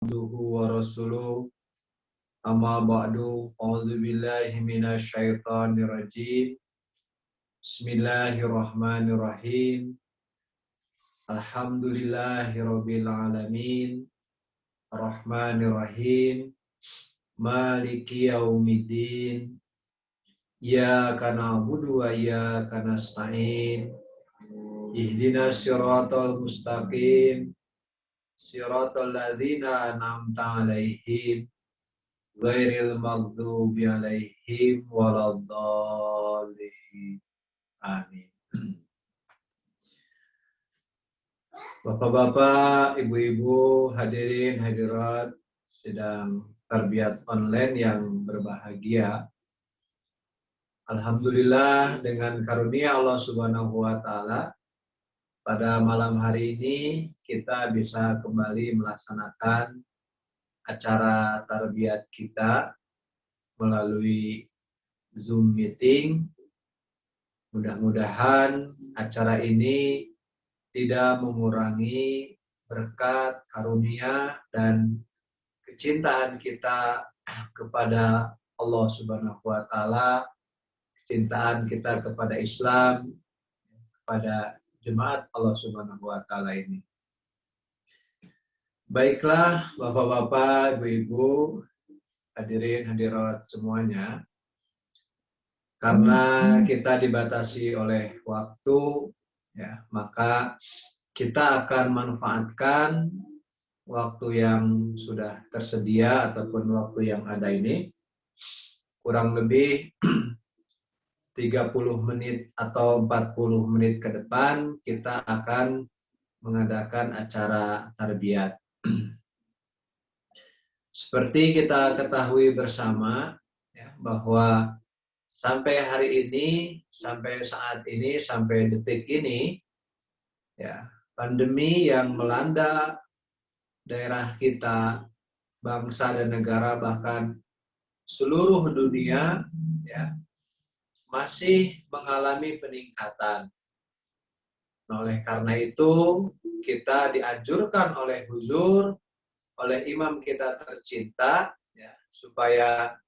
Abduhu wa rasuluh amma ba'du a'udzu billahi minasy syaithanir rajim. Bismillahirrahmanirrahim. Alhamdulillahirabbil alamin. Arrahmanir rahim. Maliki yaumiddin. Iyyaka na'budu wa iyyaka nasta'in. Ihdinas siratal mustaqim. Siratal ladzina an'amta 'alaihim ghairil maghdubi 'alaihim waladdallin. Amin. Bapak-bapak, ibu-ibu, hadirin hadirat sedang tarbiyat online yang berbahagia. Alhamdulillah dengan karunia Allah Subhanahu wa taala pada malam hari ini kita bisa kembali melaksanakan acara tarbiyat kita melalui Zoom meeting. Mudah-mudahan acara ini tidak mengurangi berkat, karunia, dan kecintaan kita kepada Allah Subhanahu wa taala, kecintaan kita kepada Islam, kepada jemaat Allah Subhanahu wa taala ini. Baiklah, Bapak-bapak, Ibu-ibu, hadirin hadirat semuanya. Karena kita dibatasi oleh waktu, ya, maka kita akan manfaatkan waktu yang sudah tersedia ataupun waktu yang ada ini kurang lebih 30 menit atau 40 menit ke depan kita akan mengadakan acara tarbiyat. Seperti kita ketahui bersama, ya, bahwa sampai hari ini, sampai saat ini, sampai detik ini, ya, pandemi yang melanda daerah kita, bangsa dan negara, bahkan seluruh dunia, ya, masih mengalami peningkatan. Nah, oleh karena itu, kita dianjurkan oleh Huzur, oleh imam kita tercinta, ya, supaya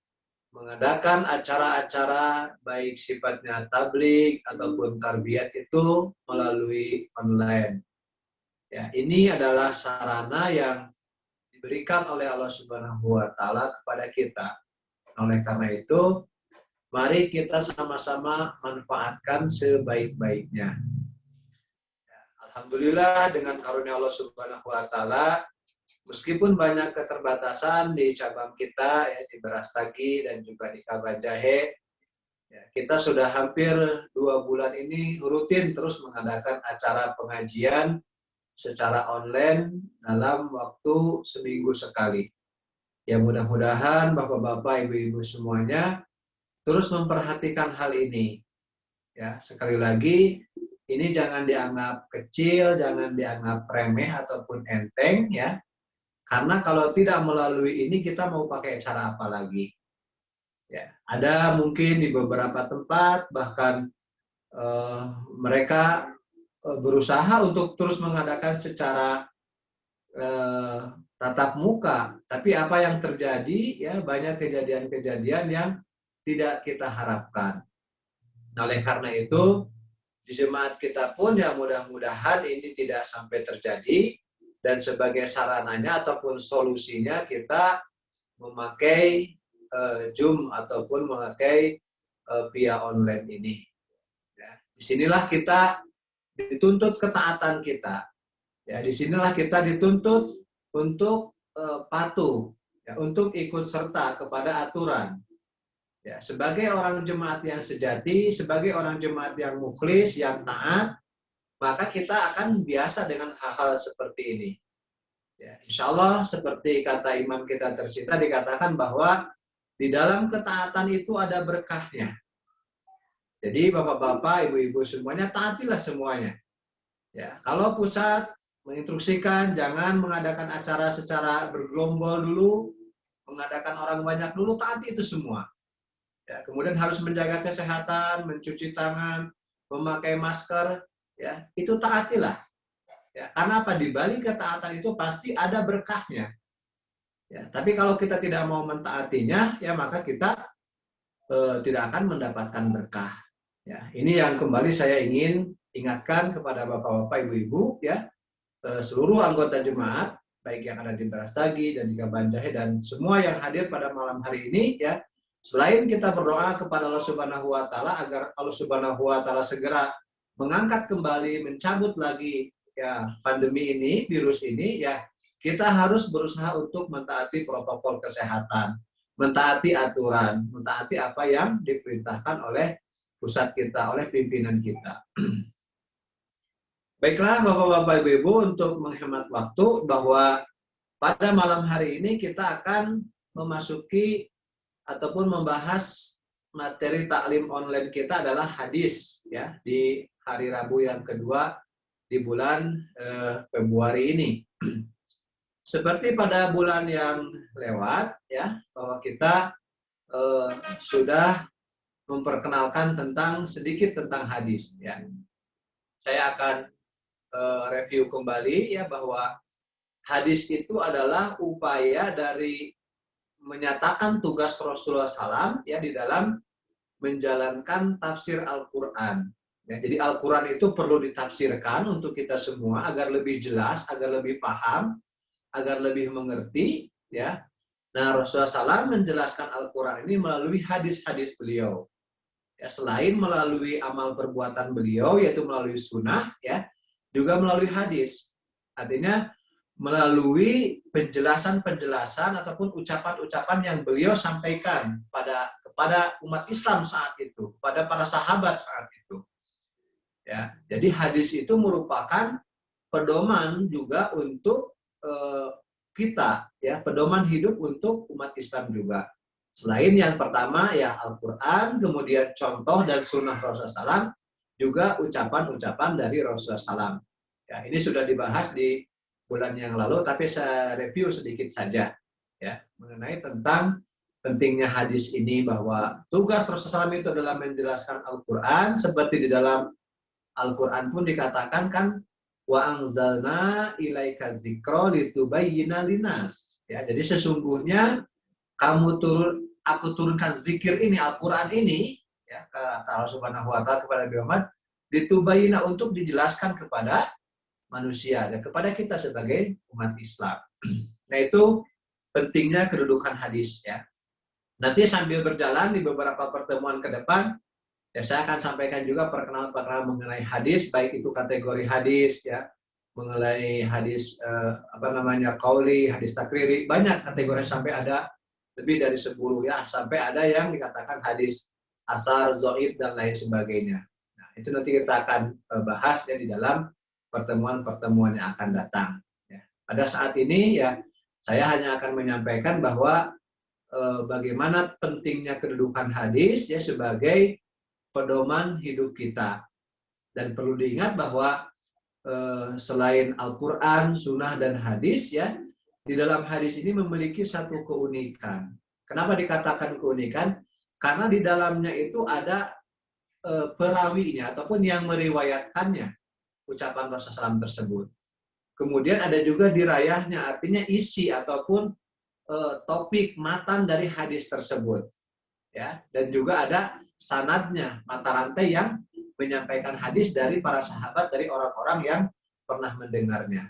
mengadakan acara-acara baik sifatnya tabligh ataupun tarbiyat itu melalui online. Ya, ini adalah sarana yang diberikan oleh Allah Subhanahu wa taala kepada kita. Oleh karena itu, mari kita sama-sama manfaatkan sebaik-baiknya. Alhamdulillah dengan karunia Allah Subhanahu wa taala, meskipun banyak keterbatasan di cabang kita, ya, di Brastagi dan juga di Kabanjahe, ya, kita sudah hampir 2 bulan ini rutin terus mengadakan acara pengajian secara online dalam waktu seminggu sekali. Ya, mudah-mudahan Bapak-bapak, Ibu-ibu semuanya terus memperhatikan hal ini. Ya, sekali lagi, ini jangan dianggap kecil, jangan dianggap remeh ataupun enteng, ya. Karena kalau tidak melalui ini kita mau pakai cara apa lagi? Ya, ada mungkin di beberapa tempat bahkan mereka berusaha untuk terus mengadakan secara tatap muka, tapi apa yang terjadi, ya, banyak kejadian-kejadian yang tidak kita harapkan. Nah, oleh karena itu di jemaat kita pun ya mudah-mudahan ini tidak sampai terjadi, dan sebagai sarananya ataupun solusinya kita memakai Zoom ataupun memakai via online ini. Ya, disinilah kita dituntut ketaatan kita. Ya, disinilah kita dituntut untuk patuh, ya, untuk ikut serta kepada aturan. Ya, sebagai orang jemaat yang sejati, sebagai orang jemaat yang mukhlis, yang taat, maka kita akan biasa dengan hal-hal seperti ini. Ya, insya Allah seperti kata imam kita tercinta dikatakan bahwa di dalam ketaatan itu ada berkahnya. Jadi bapak-bapak, ibu-ibu semuanya taatilah semuanya. Ya, kalau pusat menginstruksikan jangan mengadakan acara secara bergelombol dulu, mengadakan orang banyak dulu, taati itu semua. Ya, kemudian harus menjaga kesehatan, mencuci tangan, memakai masker, ya, itu taatilah. Ya, karena apa? Di balik ketaatan itu pasti ada berkahnya. Ya, tapi kalau kita tidak mau mentaatinya, ya maka kita tidak akan mendapatkan berkah. Ya, ini yang kembali saya ingin ingatkan kepada bapak-bapak, ibu-ibu, ya, seluruh anggota jemaat, baik yang ada di Brastagi dan juga Banjahe dan semua yang hadir pada malam hari ini, ya, selain kita berdoa kepada Allah Subhanahu Wa Taala agar Allah Subhanahu Wa Taala segera mengangkat kembali, mencabut lagi ya pandemi ini, virus ini, ya kita harus berusaha untuk mentaati protokol kesehatan, mentaati aturan, mentaati apa yang diperintahkan oleh pusat kita, oleh pimpinan kita. Baiklah Bapak-Bapak Ibu-Ibu, untuk menghemat waktu bahwa pada malam hari ini kita akan memasuki ataupun membahas materi taklim online kita adalah hadis ya di hari Rabu yang kedua di bulan Februari ini. Seperti pada bulan yang lewat ya, bahwa kita sudah memperkenalkan sedikit tentang hadis ya. Saya akan review kembali ya, bahwa hadis itu adalah upaya dari menyatakan tugas Rasulullah SAW ya di dalam menjalankan tafsir Al-Quran. Ya, jadi Al-Quran itu perlu ditafsirkan untuk kita semua agar lebih jelas, agar lebih paham, agar lebih mengerti. Ya, nah Rasulullah SAW menjelaskan Al-Quran ini melalui hadis-hadis beliau. Ya, selain melalui amal perbuatan beliau, yaitu melalui sunnah, ya, juga melalui hadis. Artinya melalui penjelasan-penjelasan ataupun ucapan-ucapan yang beliau sampaikan kepada umat Islam saat itu, pada para sahabat saat itu. Ya, jadi hadis itu merupakan pedoman juga untuk kita, ya, pedoman hidup untuk umat Islam juga. Selain yang pertama ya Al-Quran, kemudian contoh dan sunnah Rasulullah SAW, juga ucapan-ucapan dari Rasulullah SAW. Ya, ini sudah dibahas di bulan yang lalu, tapi saya review sedikit saja ya mengenai tentang pentingnya hadis ini, bahwa tugas Rasulullah SAW itu adalah menjelaskan Al-Quran, seperti di dalam Al-Quran pun dikatakan kan, wa anzalna ilaika dzikra litubayyina linas. Ya, jadi sesungguhnya aku turunkan zikir ini, Al-Quran ini, ya, kata Allah Subhanahu Wa Taala kepada Nabi Muhammad, litubayyina, untuk dijelaskan kepada manusia dan kepada kita sebagai umat Islam. Nah, itu pentingnya kedudukan hadis ya. Nanti sambil berjalan di beberapa pertemuan ke depan, ya saya akan sampaikan juga perkenalan mengenai hadis, baik itu kategori hadis ya, mengenai hadis qauli, hadis takriri, banyak kategori sampai ada lebih dari 10 ya, sampai ada yang dikatakan hadis asar, dhaif dan lain sebagainya. Nah, itu nanti kita akan bahas ya di dalam pertemuan-pertemuan yang akan datang. Ya. Pada saat ini ya saya hanya akan menyampaikan bahwa bagaimana pentingnya kedudukan hadis ya sebagai pedoman hidup kita. Dan perlu diingat bahwa selain Al-Quran, Sunnah, dan hadis ya, di dalam hadis ini memiliki satu keunikan. Kenapa dikatakan keunikan? Karena di dalamnya itu ada perawinya ataupun yang meriwayatkannya ucapan Rasulullah SAW tersebut. Kemudian ada juga dirayahnya, artinya isi ataupun topik matan dari hadis tersebut. Ya, dan juga ada sanadnya, mata rantai yang menyampaikan hadis dari para sahabat, dari orang-orang yang pernah mendengarnya.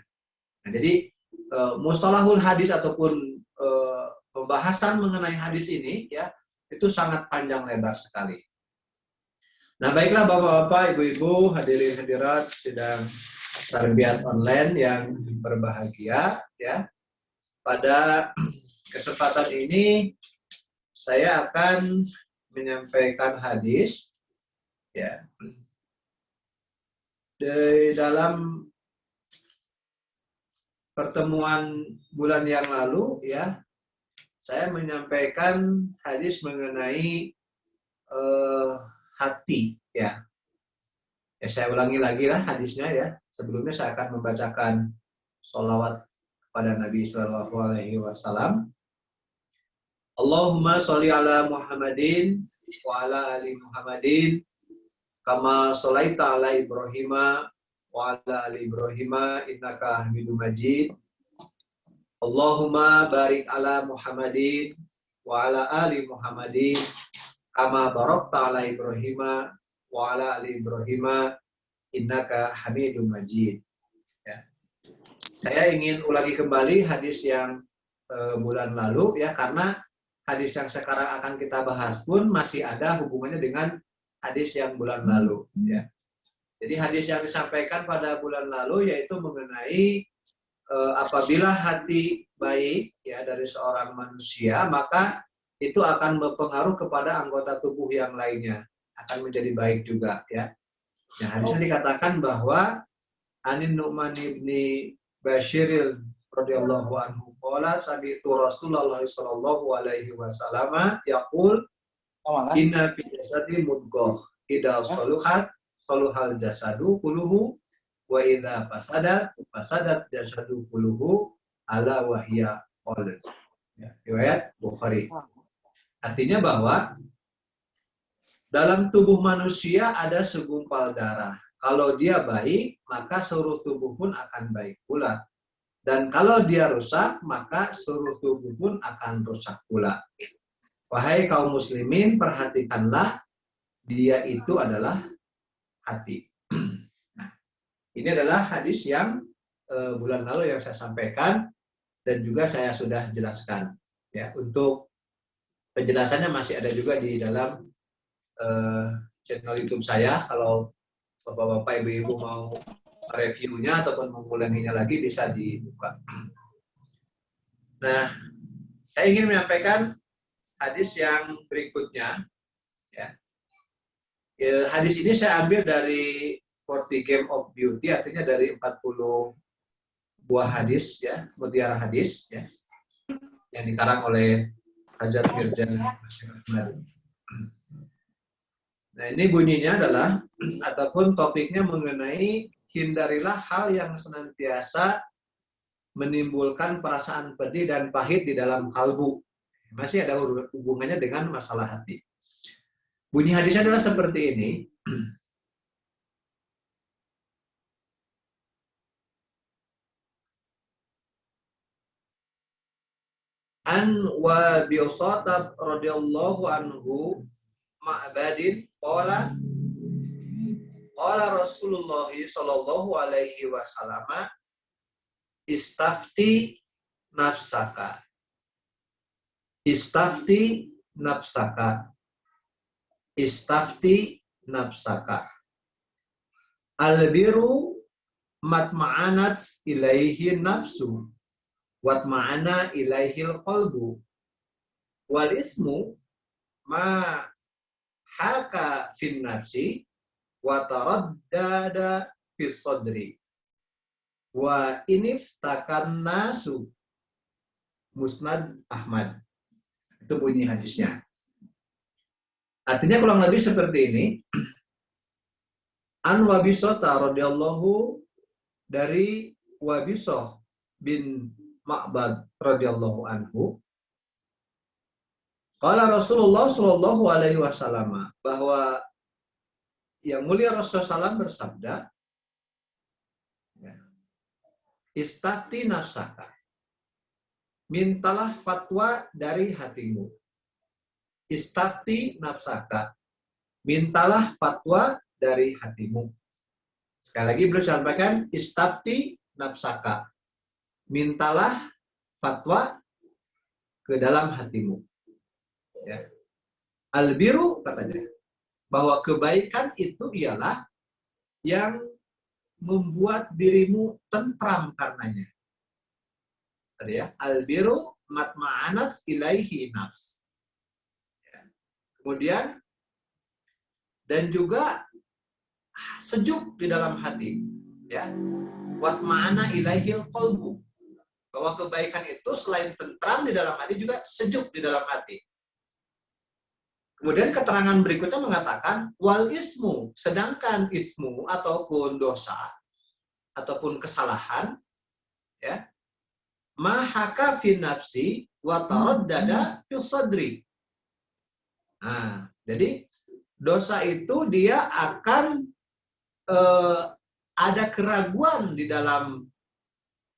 Nah, jadi mustalahul hadis ataupun pembahasan mengenai hadis ini ya itu sangat panjang lebar sekali. Nah, baiklah Bapak-bapak, Ibu-ibu, hadirin hadirat sidang tarbiyat online yang berbahagia ya. Pada kesempatan ini saya akan menyampaikan hadis ya. Di dalam pertemuan bulan yang lalu ya, saya menyampaikan hadis mengenai hati ya. Ya, saya ulangi lagi lah hadisnya ya. Sebelumnya saya akan membacakan sholawat kepada Nabi Sallallahu Alaihi Wasallam. Allahumma sholli ala Muhammadin wa ala ali Muhammadin kama sholaita ala Ibrahim wa ala ali Ibrahim innaka Hamidum Majid. Allahumma barik ala Muhammadin wa ala ali Muhammadin kama barakta ala Ibrahim wa ala ali Ibrahim innaka Hamidum Majid. Ya. Saya ingin ulangi kembali hadis yang bulan lalu ya, karena hadis yang sekarang akan kita bahas pun masih ada hubungannya dengan hadis yang bulan lalu ya. Jadi hadis yang disampaikan pada bulan lalu yaitu mengenai apabila hati baik ya dari seorang manusia, maka itu akan berpengaruh kepada anggota tubuh yang lainnya, akan menjadi baik juga ya. Nah, hadisnya dikatakan bahwa Anin Nu'man ibni Bashiril radhiyallahu anhu qala sami'tu Rasulullah sallallahu alaihi wasallam yaqul inna fi jasadi mudghah idza saluhat saluhal jasadu kulluhu wa idza fasadat jasadu kulluhu ala wahya qalb. Ya, riwayat Bukhari. Artinya bahwa dalam tubuh manusia ada segumpal darah. Kalau dia baik, maka seluruh tubuh pun akan baik pula. Dan kalau dia rusak, maka seluruh tubuh pun akan rusak pula. Wahai kaum muslimin, perhatikanlah, dia itu adalah hati. Nah, ini adalah hadis yang bulan lalu yang saya sampaikan dan juga saya sudah jelaskan. Ya, untuk penjelasannya masih ada juga di dalam channel YouTube saya. Kalau bapak-bapak, ibu-ibu mau reviewnya ataupun mengulanginya lagi bisa dibuka. Nah, saya ingin menyampaikan hadis yang berikutnya. Ya. Hadis ini saya ambil dari 40 Game of Beauty, artinya dari 40 buah hadis, ya, mutiara hadis, ya, yang dikarang oleh Hajar Mirza Bashir Ahmad. Nah, ini bunyinya adalah, ataupun topiknya mengenai hindarilah hal yang senantiasa menimbulkan perasaan pedih dan pahit di dalam kalbu. Masih ada hubungannya dengan masalah hati. Bunyi hadisnya adalah seperti ini. An wa biusatab radhiyallahu anhu ma'badin qala Rasulullah sallallahu alaihi wasallam istafti nafsaka al-biru matma'anat ilaihi nafsu watma'ana ilaihil qalbu wal ismu ma haka fin nafsi wa taraddada fis sadri wa iniftakan nasu. Musnad Ahmad. Itu bunyi hadisnya. Artinya kurang lebih seperti ini. An Wabisota radhiyallahu, dari Wabisoh bin Ma'bad radhiyallahu anhu. Qala Rasulullah sallallahu alaihi wasallam, bahwa yang mulia Rasulullah SAW bersabda, istafti nafsaka, mintalah fatwa dari hatimu. Istafti nafsaka, mintalah fatwa dari hatimu. Sekali lagi beliau sampaikan, istafti nafsaka, mintalah fatwa ke dalam hatimu. Ya. Al-biru katanya, bahwa kebaikan itu ialah yang membuat dirimu tentram karenanya. Tadi ya, al-biru matma'anat ilaihi nafs. Ya. Kemudian, dan juga sejuk di dalam hati. Ya. Watma'ana ilaihil qalbu. Bahwa kebaikan itu selain tentram di dalam hati, juga sejuk di dalam hati. Kemudian keterangan berikutnya mengatakan wal ismu, sedangkan ismu ataupun dosa ataupun kesalahan, ya, mahaka fi nafsi wa taraddada fi sadri. Nah, jadi dosa itu dia akan ada keraguan di dalam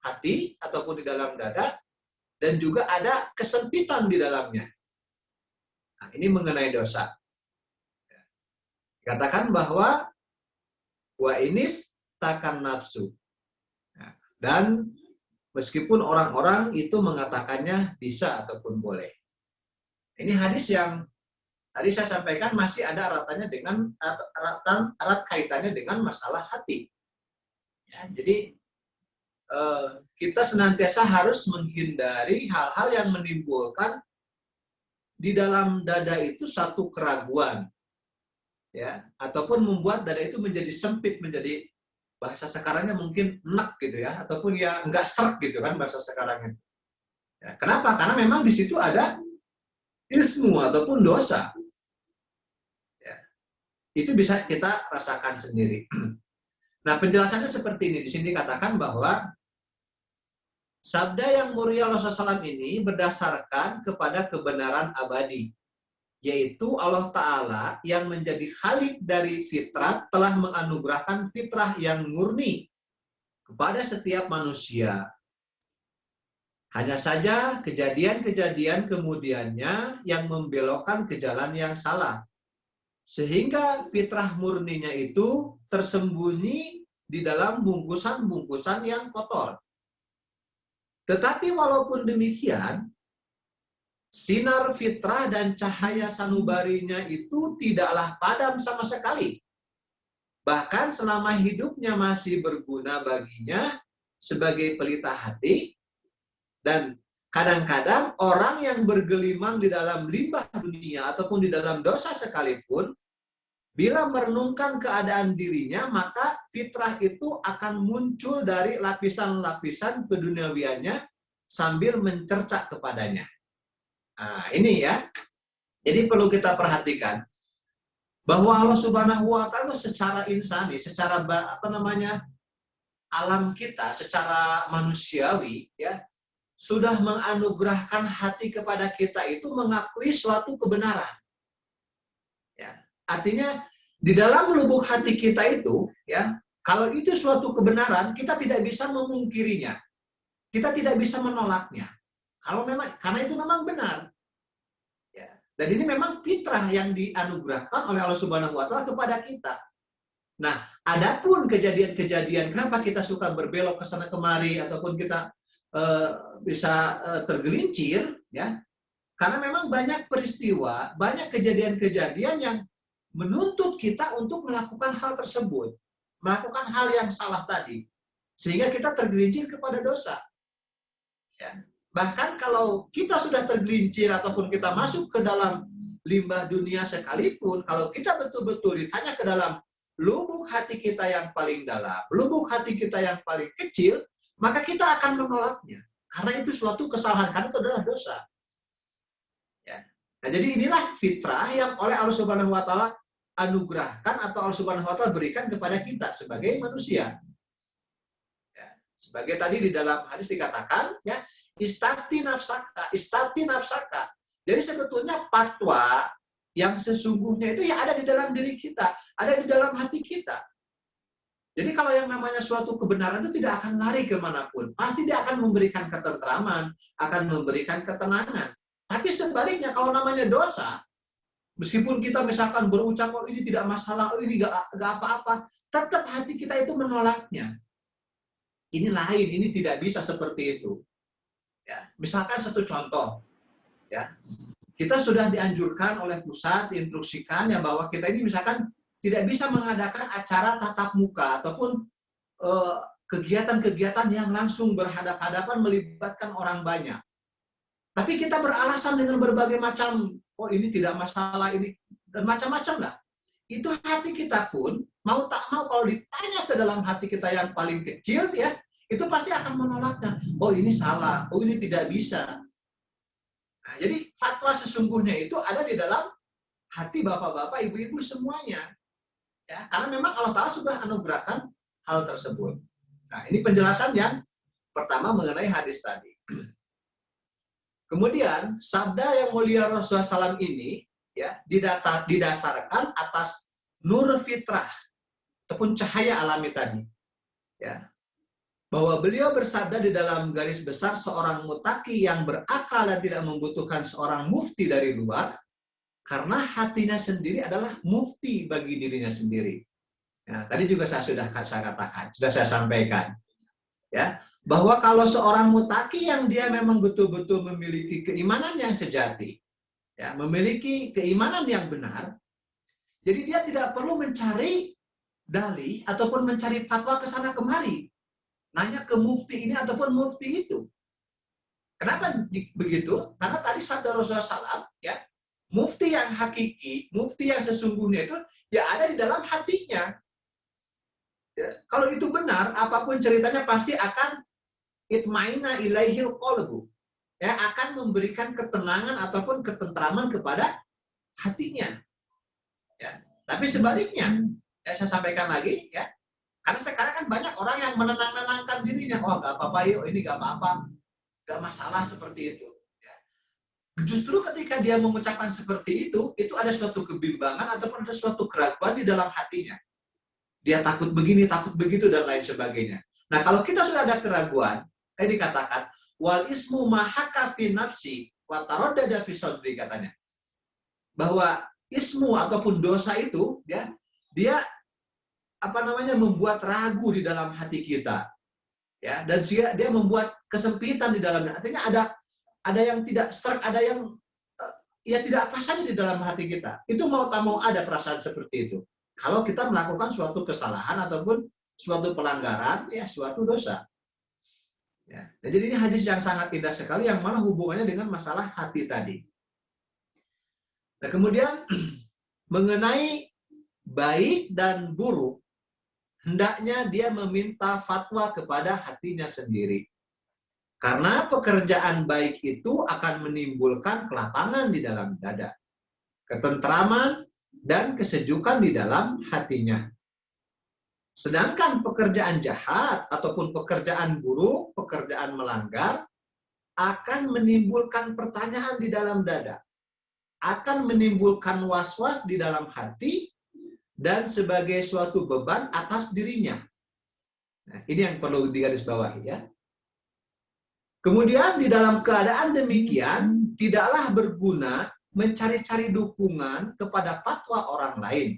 hati ataupun di dalam dada, dan juga ada kesempitan di dalamnya. Nah, ini mengenai dosa. Katakan bahwa wa inif takan nafsu. Nah, dan meskipun orang-orang itu mengatakannya bisa ataupun boleh. Ini hadis yang tadi saya sampaikan masih ada eratannya dengan erat kaitannya dengan masalah hati. Ya, jadi kita senantiasa harus menghindari hal-hal yang menimbulkan di dalam dada itu satu keraguan, ya, ataupun membuat dada itu menjadi sempit, menjadi bahasa sekarangnya mungkin enak gitu ya, ataupun ya enggak srek gitu kan bahasa sekarangnya. Ya, kenapa? Karena memang di situ ada ismu ataupun dosa. Ya, itu bisa kita rasakan sendiri. Nah, penjelasannya seperti ini. Di sini dikatakan bahwa sabda yang mulia Rasulullah SAW ini berdasarkan kepada kebenaran abadi, yaitu Allah Ta'ala yang menjadi khalik dari fitrat telah menganugerahkan fitrah yang murni kepada setiap manusia. Hanya saja kejadian-kejadian kemudiannya yang membelokkan ke jalan yang salah. Sehingga fitrah murninya itu tersembunyi di dalam bungkusan-bungkusan yang kotor. Tetapi walaupun demikian, sinar fitrah dan cahaya sanubarinya itu tidaklah padam sama sekali. Bahkan selama hidupnya masih berguna baginya sebagai pelita hati, dan kadang-kadang orang yang bergelimang di dalam limbah dunia ataupun di dalam dosa sekalipun, bila merenungkan keadaan dirinya, maka fitrah itu akan muncul dari lapisan-lapisan keduniawiannya sambil mencercak kepadanya. Nah, ini ya. Jadi perlu kita perhatikan bahwa Allah Subhanahu wa Ta'ala secara insani, secara alam kita, secara manusiawi, ya, sudah menganugerahkan hati kepada kita itu mengakui suatu kebenaran. Ya, artinya di dalam lubuk hati kita itu, ya, kalau itu suatu kebenaran, kita tidak bisa memungkirinya, kita tidak bisa menolaknya. Kalau memang karena itu memang benar. Ya, dan ini memang fitrah yang dianugerahkan oleh Allah Subhanahu wa Ta'ala kepada kita. Nah, adapun kejadian-kejadian kenapa kita suka berbelok ke sana kemari ataupun kita bisa tergelincir, ya, karena memang banyak peristiwa, banyak kejadian-kejadian yang menuntut kita untuk melakukan hal tersebut, melakukan hal yang salah tadi, sehingga kita tergelincir kepada dosa. Ya. Bahkan kalau kita sudah tergelincir ataupun kita masuk ke dalam limbah dunia sekalipun, kalau kita betul-betul ditanya ke dalam lubuk hati kita yang paling dalam, lubuk hati kita yang paling kecil, maka kita akan menolaknya. Karena itu suatu kesalahan, karena itu adalah dosa. Ya. Nah, jadi inilah fitrah yang oleh Allah Subhanahu wa Ta'ala anugerahkan atau Allah Subhanahu wa Ta'ala berikan kepada kita sebagai manusia. Ya. Sebagai tadi di dalam hadis dikatakan, ya, istafti nafsaka, istafti nafsaka. Jadi sebetulnya fatwa yang sesungguhnya itu ya ada di dalam diri kita, ada di dalam hati kita. Jadi kalau yang namanya suatu kebenaran itu tidak akan lari kemanapun. Pasti dia akan memberikan ketentraman, akan memberikan ketenangan. Tapi sebaliknya kalau namanya dosa, meskipun kita misalkan berucap, oh ini tidak masalah, oh ini gak apa-apa, tetap hati kita itu menolaknya. Ini lain, ini tidak bisa seperti itu. Ya, misalkan satu contoh, ya, kita sudah dianjurkan oleh pusat, diinstruksikan ya bahwa kita ini misalkan tidak bisa mengadakan acara tatap muka ataupun kegiatan-kegiatan yang langsung berhadapan-hadapan melibatkan orang banyak. Tapi kita beralasan dengan berbagai macam, oh ini tidak masalah, ini, dan macam-macam lah. Itu hati kita pun, mau tak mau kalau ditanya ke dalam hati kita yang paling kecil, ya, itu pasti akan menolaknya. Oh ini salah, oh ini tidak bisa. Nah, jadi fatwa sesungguhnya itu ada di dalam hati bapak-bapak, ibu-ibu semuanya. Ya, karena memang Allah Ta'ala sudah anugerahkan hal tersebut. Nah, ini penjelasan yang pertama mengenai hadis tadi. Kemudian, sabda yang mulia Rasulullah SAW ini ya didasarkan atas nur fitrah ataupun cahaya alami tadi. Ya. bahwa beliau bersabda di dalam garis besar, seorang mutaki yang berakal dan tidak membutuhkan seorang mufti dari luar, karena hatinya sendiri adalah mufti bagi dirinya sendiri. Ya, tadi juga saya katakan, sudah saya sampaikan, ya, bahwa kalau seorang mutaki yang dia memang betul-betul memiliki keimanan yang sejati, ya, memiliki keimanan yang benar, jadi dia tidak perlu mencari dalih ataupun mencari fatwa ke sana kemari, nanya ke mufti ini ataupun mufti itu. Kenapa begitu? Karena tadi sabda Rasulullah SAW, ya, mufti yang hakiki, mufti yang sesungguhnya itu ya ada di dalam hatinya. Ya, kalau itu benar, apapun ceritanya pasti akan itmaina ilaihil qalbu, ya, akan memberikan ketenangan ataupun ketentraman kepada hatinya. Ya. Tapi sebaliknya, ya, saya sampaikan lagi, ya, karena sekarang kan banyak orang yang menenang-nenangkan dirinya, oh nggak apa-apa yuk, ini nggak apa-apa, nggak masalah seperti itu. Ya. Justru ketika dia mengucapkan seperti itu ada suatu kebimbangan ataupun ada suatu keraguan di dalam hatinya. Dia takut begini, takut begitu, dan lain sebagainya. Nah, kalau kita sudah ada keraguan, tadi dikatakan, wal ismu mahaka fi nafsi wa taraddada fi sadri, katanya. Bahwa ismu ataupun dosa itu, ya, dia membuat ragu di dalam hati kita. Ya, dan dia membuat kesempitan di dalamnya. Artinya ada yang tidak strike, ada yang ya tidak apa saja di dalam hati kita. Itu mau tak mau ada perasaan seperti itu. Kalau kita melakukan suatu kesalahan ataupun suatu pelanggaran, ya suatu dosa. Ya. Jadi ini hadis yang sangat indah sekali, yang mana hubungannya dengan masalah hati tadi. Nah, kemudian mengenai baik dan buruk, hendaknya dia meminta fatwa kepada hatinya sendiri. Karena pekerjaan baik itu akan menimbulkan kelapangan di dalam dada, ketentraman, dan kesejukan di dalam hatinya. Sedangkan pekerjaan jahat ataupun pekerjaan buruk, pekerjaan melanggar, akan menimbulkan pertanyaan di dalam dada, akan menimbulkan was-was di dalam hati, dan sebagai suatu beban atas dirinya. Nah, ini yang perlu digarisbawahi, ya. Kemudian di dalam keadaan demikian, tidaklah berguna mencari-cari dukungan kepada fatwa orang lain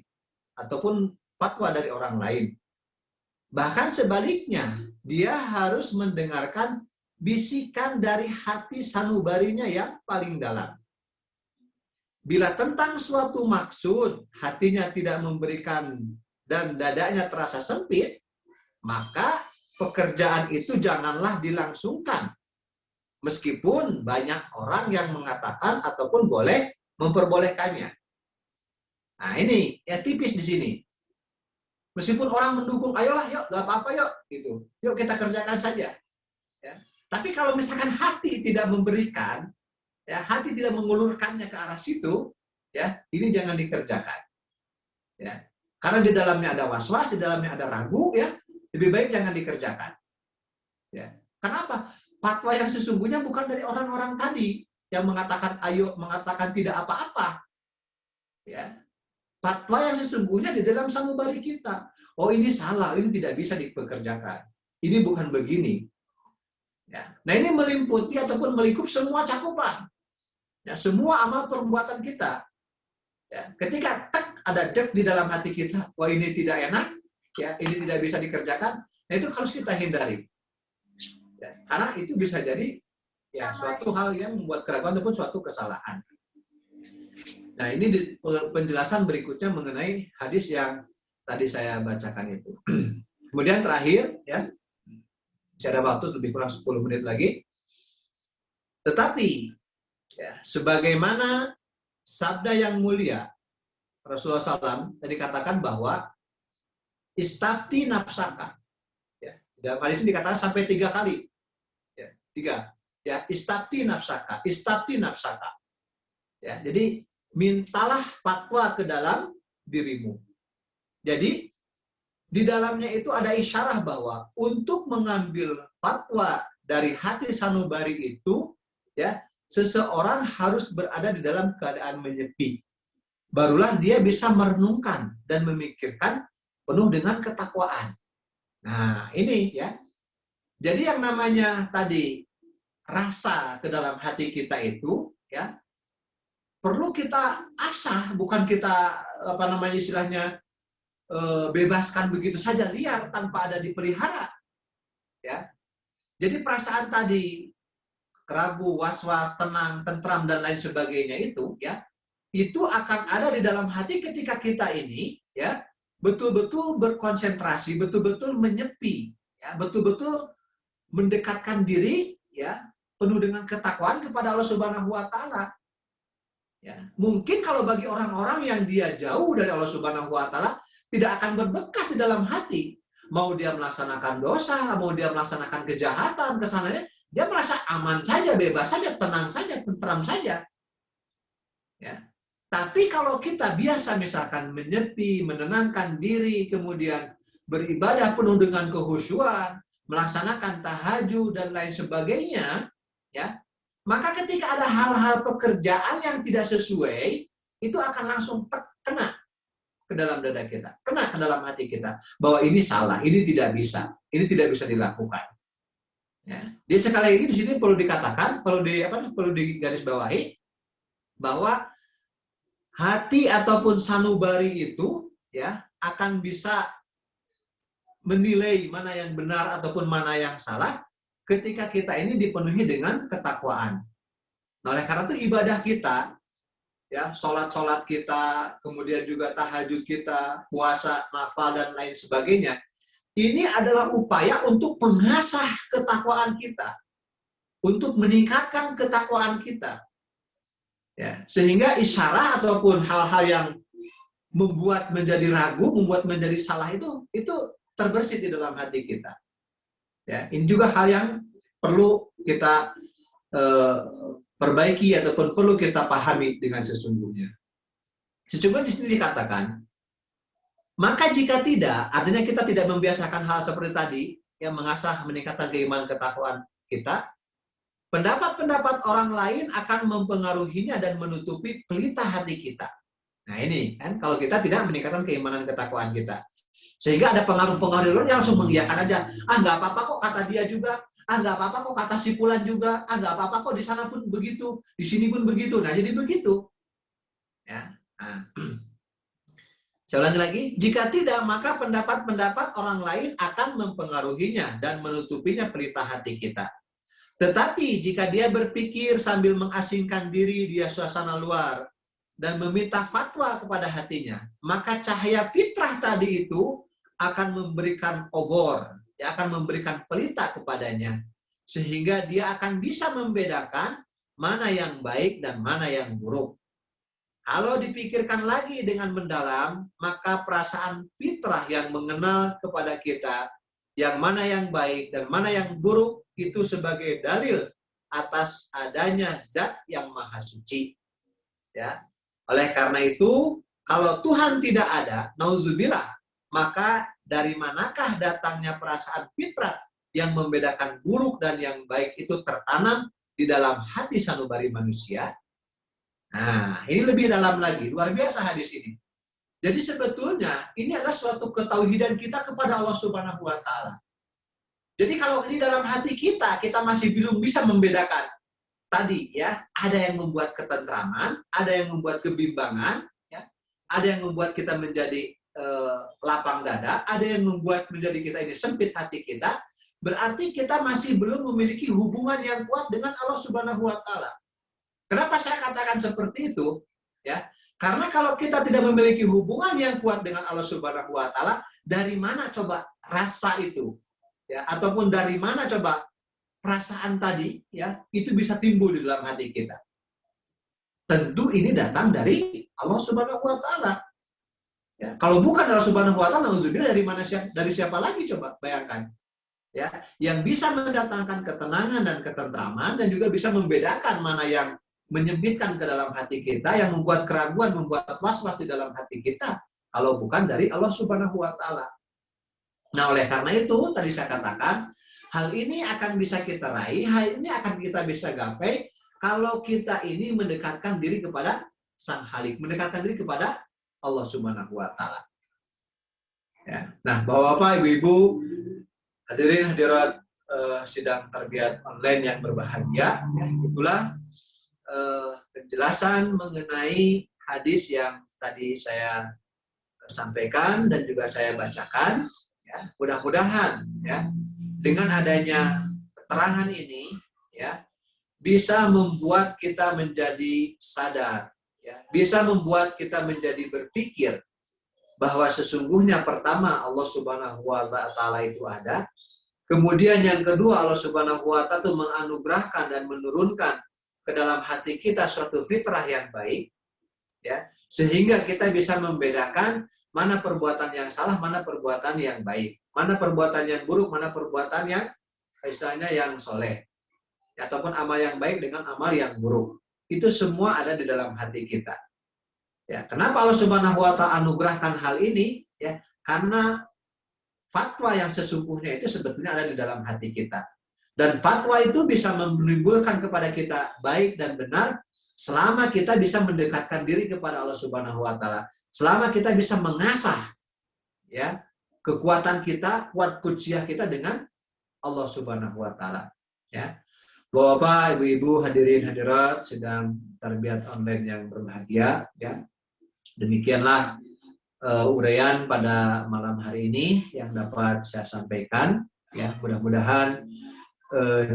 ataupun fatwa dari orang lain. Bahkan sebaliknya, dia harus mendengarkan bisikan dari hati sanubarinya yang paling dalam. Bila tentang suatu maksud hatinya tidak memberikan dan dadanya terasa sempit, maka pekerjaan itu janganlah dilangsungkan. Meskipun banyak orang yang mengatakan ataupun boleh memperbolehkannya. Nah, ini ya tipis di sini. Meskipun orang mendukung, ayolah yuk, gak apa-apa yuk, gitu. Yuk kita kerjakan saja. Ya. Tapi kalau misalkan hati tidak memberikan, ya, hati tidak mengulurkannya ke arah situ, ya, ini jangan dikerjakan. Ya. Karena di dalamnya ada was-was, di dalamnya ada ragu, ya, lebih baik jangan dikerjakan. Ya. Kenapa? Fatwa yang sesungguhnya bukan dari orang-orang tadi yang mengatakan ayo, mengatakan tidak apa-apa. Ya. Fatwa yang sesungguhnya di dalam sanubari kita. Oh, ini salah, ini tidak bisa dipekerjakan. Ini bukan begini. Ya. Nah, ini meliputi ataupun melingkup semua cakupan. Ya, semua amal perbuatan kita. Ya. Ketika ada dek di dalam hati kita, wah ini tidak enak, ya, ini tidak bisa dikerjakan, nah itu harus kita hindari. Ya, karena itu bisa jadi ya suatu hal yang membuat keraguan ataupun suatu kesalahan. Nah, ini penjelasan berikutnya mengenai hadis yang tadi saya bacakan itu. Kemudian terakhir, ya, masih ada waktu lebih kurang 10 menit lagi. Tetapi, ya, sebagaimana sabda yang mulia Rasulullah SAW tadi katakan bahwa istafti nafsaka. Ya, dalam hadis ini dikatakan sampai 3 kali. Ya, 3. Ya, istafti nafsaka, istafti nafsaka. Ya, jadi mintalah fatwa ke dalam dirimu. Jadi di dalamnya itu ada isyarah bahwa untuk mengambil fatwa dari hati sanubari itu, ya, seseorang harus berada di dalam keadaan menyepi. Barulah dia bisa merenungkan dan memikirkan penuh dengan ketakwaan. Nah, ini ya. Jadi yang namanya tadi rasa ke dalam hati kita itu, ya, perlu kita asah, bukan kita apa namanya istilahnya bebaskan begitu saja liar tanpa ada dipelihara, ya. Jadi perasaan tadi ragu, was-was, tenang, tentram dan lain sebagainya itu, ya, itu akan ada di dalam hati ketika kita ini, ya, betul-betul berkonsentrasi, betul-betul menyepi, ya, betul-betul mendekatkan diri, ya, penuh dengan ketakwaan kepada Allah Subhanahu wa taala. Ya, mungkin kalau bagi orang-orang yang dia jauh dari Allah Subhanahu wa taala tidak akan berbekas di dalam hati. Mau dia melaksanakan dosa, mau dia melaksanakan kejahatan kesananya, dia merasa aman saja, bebas saja, tenang saja, tentram saja. Ya. Tapi kalau kita biasa misalkan menyepi, menenangkan diri, kemudian beribadah penuh dengan kehusyuan, melaksanakan tahajud dan lain sebagainya, ya, maka ketika ada hal-hal pekerjaan yang tidak sesuai, itu akan langsung kena ke dalam dada kita, kena ke dalam hati kita, bahwa ini salah, ini tidak bisa dilakukan. Ya. Jadi sekali lagi di sini perlu dikatakan, perlu digarisbawahi bahwa hati ataupun sanubari itu, ya, akan bisa menilai mana yang benar ataupun mana yang salah ketika kita ini dipenuhi dengan ketakwaan. Nah, oleh karena itu ibadah kita, ya, sholat kita, kemudian juga tahajud kita, puasa, nafal dan lain sebagainya, ini adalah upaya untuk mengasah ketakwaan kita, untuk meningkatkan ketakwaan kita, ya, sehingga isyarah ataupun hal-hal yang membuat menjadi ragu, membuat menjadi salah itu terbersih di dalam hati kita. Ya, ini juga hal yang perlu kita perbaiki ataupun perlu kita pahami dengan sesungguhnya. Sesungguhnya di sini dikatakan, maka jika tidak, artinya kita tidak membiasakan hal seperti tadi, yang mengasah, meningkatkan keimanan ketakwaan kita, pendapat-pendapat orang lain akan mempengaruhinya dan menutupi pelita hati kita. Nah ini, kan, kalau kita tidak meningkatkan keimanan ketakwaan kita. Sehingga ada pengaruh-pengaruh yang langsung mengiyakan aja. Nggak apa-apa kok kata dia juga. Nggak apa-apa kok kata si Fulan juga. Nggak apa-apa kok di sana pun begitu. Di sini pun begitu. Nah, jadi begitu. Ya. Nah. Saya ulangi lagi. Jika tidak, maka pendapat-pendapat orang lain akan mempengaruhinya dan menutupinya pelita hati kita. Tetapi jika dia berpikir sambil mengasingkan diri di suasana luar dan meminta fatwa kepada hatinya, maka cahaya fitrah tadi itu akan memberikan obor, dia akan memberikan pelita kepadanya, sehingga dia akan bisa membedakan mana yang baik dan mana yang buruk. Kalau dipikirkan lagi dengan mendalam, maka perasaan fitrah yang mengenal kepada kita, yang mana yang baik dan mana yang buruk, itu sebagai dalil atas adanya zat yang maha suci. Ya. Oleh karena itu, kalau Tuhan tidak ada, nauzubillah, maka dari manakah datangnya perasaan fitrah yang membedakan buruk dan yang baik itu tertanam di dalam hati sanubari manusia? Nah, ini lebih dalam lagi, luar biasa hadis ini. Jadi sebetulnya ini adalah suatu ketauhidan kita kepada Allah Subhanahu wa taala. Jadi kalau di dalam hati kita masih belum bisa membedakan tadi, ya, ada yang membuat ketentraman, ada yang membuat kebimbangan, ya, ada yang membuat kita menjadi lapang dada, ada yang membuat menjadi kita ini sempit hati kita, berarti kita masih belum memiliki hubungan yang kuat dengan Allah Subhanahu wa taala. Kenapa saya katakan seperti itu? Ya, karena kalau kita tidak memiliki hubungan yang kuat dengan Allah Subhanahu wa taala, dari mana coba rasa itu? Ya, ataupun dari mana coba perasaan tadi, ya, itu bisa timbul di dalam hati kita? Tentu ini datang dari Allah Subhanahu wa taala. Ya, kalau bukan Allah Subhanahu wa taala, nauzubillah, dari siapa lagi coba? Bayangkan. Ya, yang bisa mendatangkan ketenangan dan ketentraman dan juga bisa membedakan mana yang menyempitkan ke dalam hati kita, yang membuat keraguan, membuat was-was di dalam hati kita, kalau bukan dari Allah Subhanahu wa taala. Nah, oleh karena itu tadi saya katakan, hal ini akan bisa kita raih, hal ini akan kita bisa gapai kalau kita ini mendekatkan diri kepada Sang Khalik, mendekatkan diri kepada Allah Subhanahu wa taala. Ya. Nah, Bapak-bapak, Ibu-ibu, hadirin hadirat sidang tarbiyat online yang berbahagia. Ya, itulah penjelasan mengenai hadis yang tadi saya sampaikan dan juga saya bacakan. Ya, mudah-mudahan ya dengan adanya keterangan ini ya bisa membuat kita menjadi sadar, ya, bisa membuat kita menjadi berpikir bahwa sesungguhnya pertama Allah Subhanahu wa taala itu ada. Kemudian yang kedua Allah Subhanahu wa taala itu menganugerahkan dan menurunkan ke dalam hati kita suatu fitrah yang baik, ya, sehingga kita bisa membedakan mana perbuatan yang salah, mana perbuatan yang baik, mana perbuatan yang buruk, mana perbuatan yang istilahnya yang soleh, ataupun amal yang baik dengan amal yang buruk. Itu semua ada di dalam hati kita. Ya, kenapa Allah Subhanahu wa taala anugerahkan hal ini? Ya, karena fatwa yang sesungguhnya itu sebetulnya ada di dalam hati kita. Dan fatwa itu bisa menimbulkan kepada kita baik dan benar selama kita bisa mendekatkan diri kepada Allah Subhanahu wa taala. Selama kita bisa mengasah ya kekuatan kita, kuat kuciah kita dengan Allah Subhanahu wa taala. Ya. Bapak, Ibu-ibu, hadirin hadirat sedang tarbiyat online yang berbahagia ya. Demikianlah uraian pada malam hari ini yang dapat saya sampaikan ya. Mudah-mudahan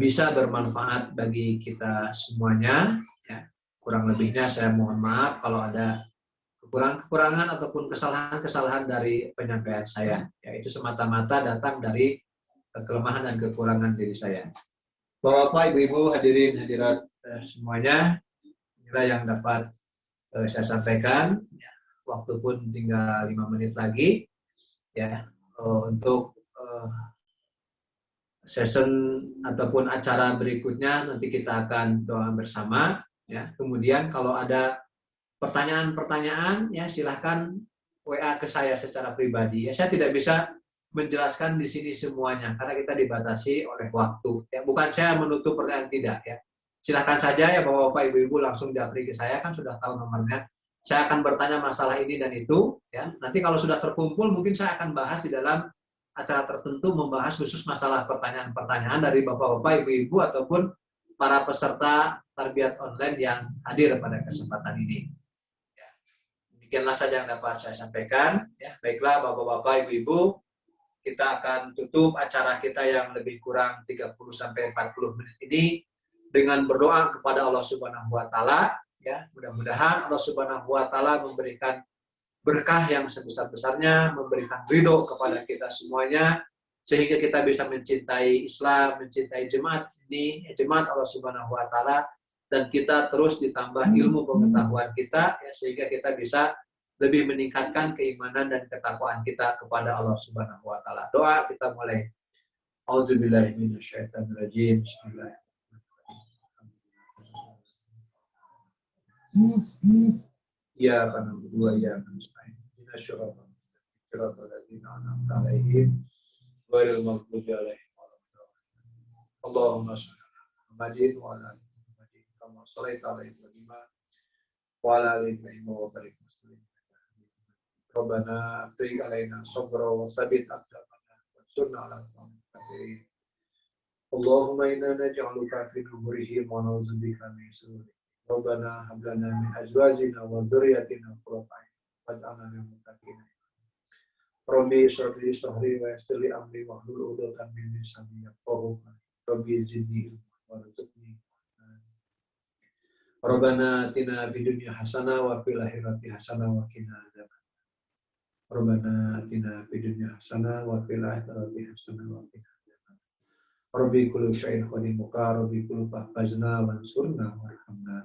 bisa bermanfaat bagi kita semuanya ya. Kurang lebihnya saya mohon maaf kalau ada kekurangan ataupun kesalahan-kesalahan dari penyampaian saya. Ya, itu semata-mata datang dari kelemahan dan kekurangan diri saya. Bapak, Ibu-ibu, hadirin hadirat semuanya, inilah yang dapat saya sampaikan. Waktu pun tinggal 5 menit lagi ya untuk session ataupun acara berikutnya nanti kita akan doa bersama ya. Kemudian kalau ada pertanyaan-pertanyaan ya silahkan WA ke saya secara pribadi ya. Saya tidak bisa menjelaskan di sini semuanya karena kita dibatasi oleh waktu ya. Bukan saya menutup pertanyaan, tidak ya. Silahkan saja ya Bapak-bapak, Ibu-ibu langsung japri ke saya, kan sudah tahu nomornya. Saya akan bertanya masalah ini dan itu ya. Nanti kalau sudah terkumpul mungkin saya akan bahas di dalam acara tertentu, membahas khusus masalah pertanyaan-pertanyaan dari Bapak-bapak, Ibu-ibu ataupun para peserta tarbiyat online yang hadir pada kesempatan ini. Ya. Demikianlah saja yang dapat saya sampaikan. Ya, baiklah Bapak-bapak, Ibu-ibu, kita akan tutup acara kita yang lebih kurang 30-40 menit ini dengan berdoa kepada Allah Subhanahu wa taala ya. Mudah-mudahan Allah Subhanahu wa taala memberikan berkah yang sebesar-besarnya, memberikan ridho kepada kita semuanya sehingga kita bisa mencintai Islam, mencintai jemaat ini, jemaat Allah Subhanahu wa taala, dan kita terus ditambah ilmu pengetahuan kita ya, sehingga kita bisa lebih meningkatkan keimanan dan ketakwaan kita kepada Allah Subhanahu wa taala. Doa kita mulai. A'udzubillahi minasyaitonirrajim. Bismillahirrahmanirrahim. Ya karena berdua ya nasta'in. Inna syurata syurata ladzina an'amta 'alaihim ghairil maghdubi 'alaihim waladdallin. Allahumma shalli 'ala Muhammadin wa 'ala ali Muhammadin kama shallaita 'ala Ibrahim wa 'ala ali Ibrahim wa barik muslim. Rabbana atrik 'alaina sabra wa tsabbit aqdamana wansurna 'alal qawmil kafirin. Allahumma inna naj'aluka fi nuburihim wa na'udzubika min shururihim. Rabbana hab lana min azwajina wa dzurriyyatina qurrata a'yun waj'alna lil muttaqina. Rabbi shrah li sadri wa yassir li amri wahlul 'uqdatam min lisani yafqahu qawli. Rabbi zidni ilman warzuqni. Rabbana atina fid dunya hasanah wa fil akhirati hasanah wa qina adzabannar. Rabbana atina fid dunya hasanah wa fil akhirati hasanah wa qina adzabannar. Rabbi kullu syai'in qadimuka, Rabbi kullu fahfazna wansurna warhamna.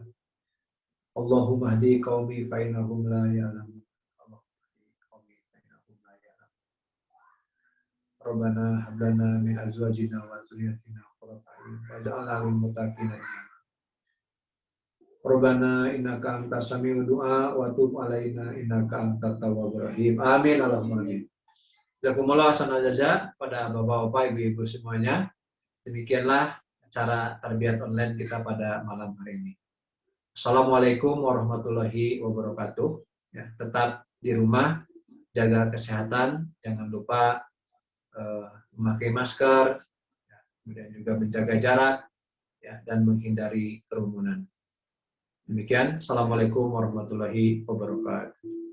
Allahumma hdi qaumi fa innahum la ya'lamun. Allahumma hdi qaumi fa innahum la ya'lamun. Rabbana hab lana min azwajina wa dzurriyyatina qurrata a'yun waj'alna lil muttaqina imama. Rabbana innaka antas sami'ud du'a wa tub 'alaina innaka antat tawwabur rahim. Amin Allahumma amin. Jazakumullah khairan jazaa pada Bapak-bapak, Ibu-ibu semuanya. Demikianlah acara tarbiyat online kita pada malam hari ini. Assalamualaikum warahmatullahi wabarakatuh. Ya, tetap di rumah, jaga kesehatan, jangan lupa memakai masker, kemudian juga menjaga jarak, ya, dan menghindari kerumunan. Demikian, Assalamualaikum warahmatullahi wabarakatuh.